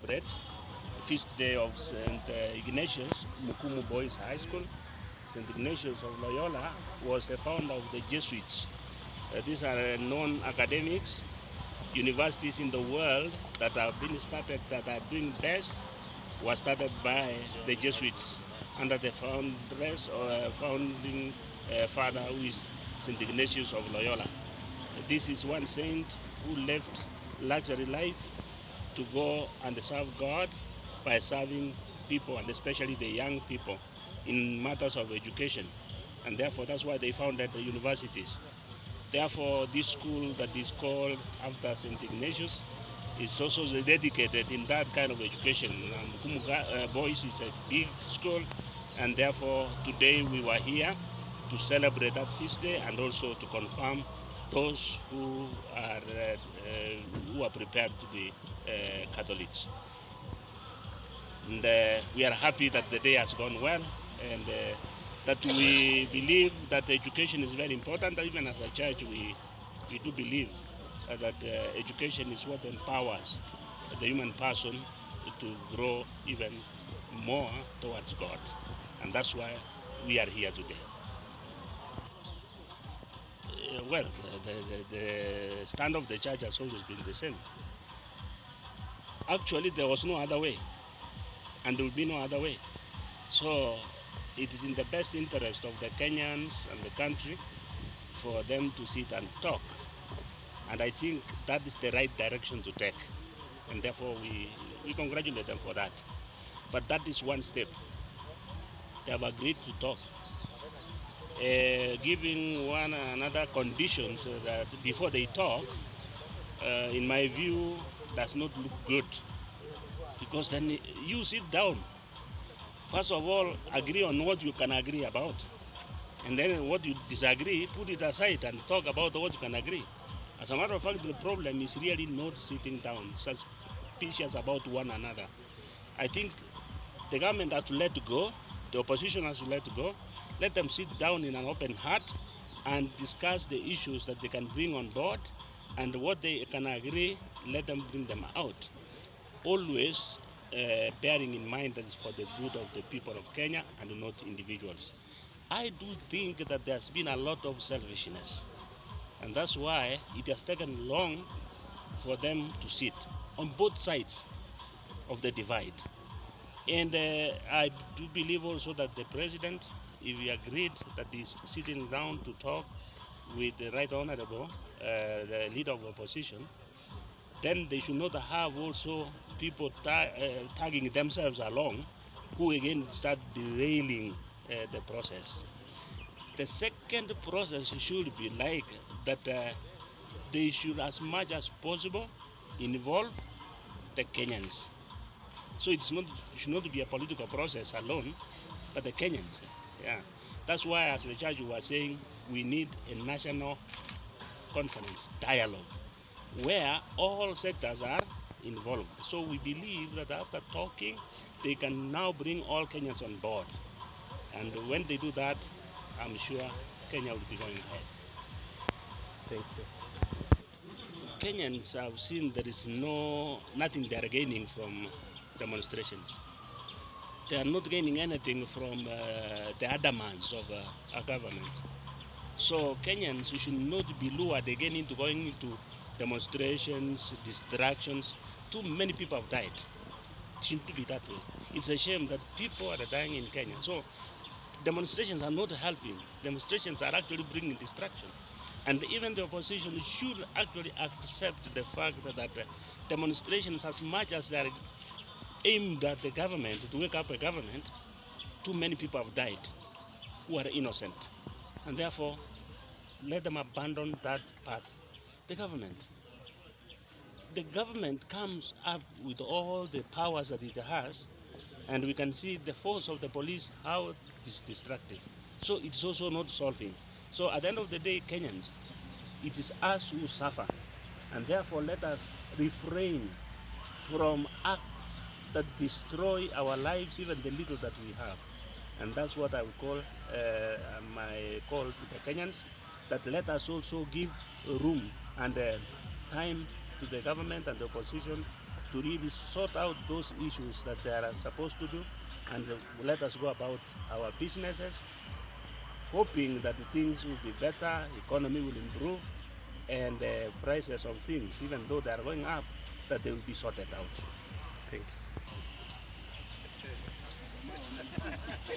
celebrate the feast day of St. Ignatius, Mukumu Boys High School. St. Ignatius of Loyola was a founder of the Jesuits. These are known academics, universities in the world that have been started, that are doing best, was started by the Jesuits under the founding father, who is St. Ignatius of Loyola. This is one saint who left luxury life to go and serve God by serving people, and especially the young people, in matters of education. And therefore, that's why they founded the universities. Therefore, this school that is called after St. Ignatius is also dedicated in that kind of education. Mukumu Boys is a big school, and therefore today we were here to celebrate that feast day and also to confirm those who are prepared to be Catholics. And we are happy that the day has gone well, and that we believe that education is very important. Even as a church, we do believe that education is what empowers the human person to grow even more towards God. And that's why we are here today. Well, the stand of the church has always been the same. Actually, there was no other way, and there will be no other way. So it is in the best interest of the Kenyans and the country for them to sit and talk. And I think that is the right direction to take. And therefore we congratulate them for that. But that is one step. They have agreed to talk. Giving one another conditions that before they talk, in my view, does not look good. Because then you sit down. First of all, agree on what you can agree about. And then what you disagree, put it aside and talk about what you can agree. As a matter of fact, the problem is really not sitting down, suspicious about one another. I think the government has to let go, the opposition has to let go, let them sit down in an open heart and discuss the issues that they can bring on board, and what they can agree, let them bring them out. Always bearing in mind that it's for the good of the people of Kenya and not individuals. I do think that there's been a lot of selfishness, and that's why it has taken long for them to sit on both sides of the divide. And I do believe also that the president, if he agreed that he's sitting down to talk with the Right Honorable, the leader of opposition, then they should not have also people tagging themselves along, who again start derailing the process. The second process should be like that they should, as much as possible, involve the Kenyans. So it should not be a political process alone, but the Kenyans. Yeah, that's why, as the church was saying, we need a national conference, dialogue, where all sectors are involved. So we believe that after talking, they can now bring all Kenyans on board. And when they do that, I'm sure Kenya will be going ahead. Thank you. Kenyans have seen there is nothing they are gaining from demonstrations. They are not gaining anything from the adamance of our government. So Kenyans should not be lured again into going into demonstrations, distractions. Too many people have died. It shouldn't be that way. It's a shame that people are dying in Kenya. So demonstrations are not helping. Demonstrations are actually bringing distraction. And even the opposition should actually accept the fact that demonstrations, as much as they are aimed at the government, to wake up a government, too many people have died who are innocent. And therefore, let them abandon that path. The government comes up with all the powers that it has, and we can see the force of the police, how it is destructive. So it's also not solving. So at the end of the day, Kenyans, it is us who suffer, and therefore let us refrain from acts that destroy our lives, even the little that we have. And that's what I would call my call to the Kenyans, that let us also give room and time to the government and the opposition to really sort out those issues that they are supposed to do, and let us go about our businesses, hoping that the things will be better, economy will improve, and prices of things, even though they are going up, that they will be sorted out. Thank you.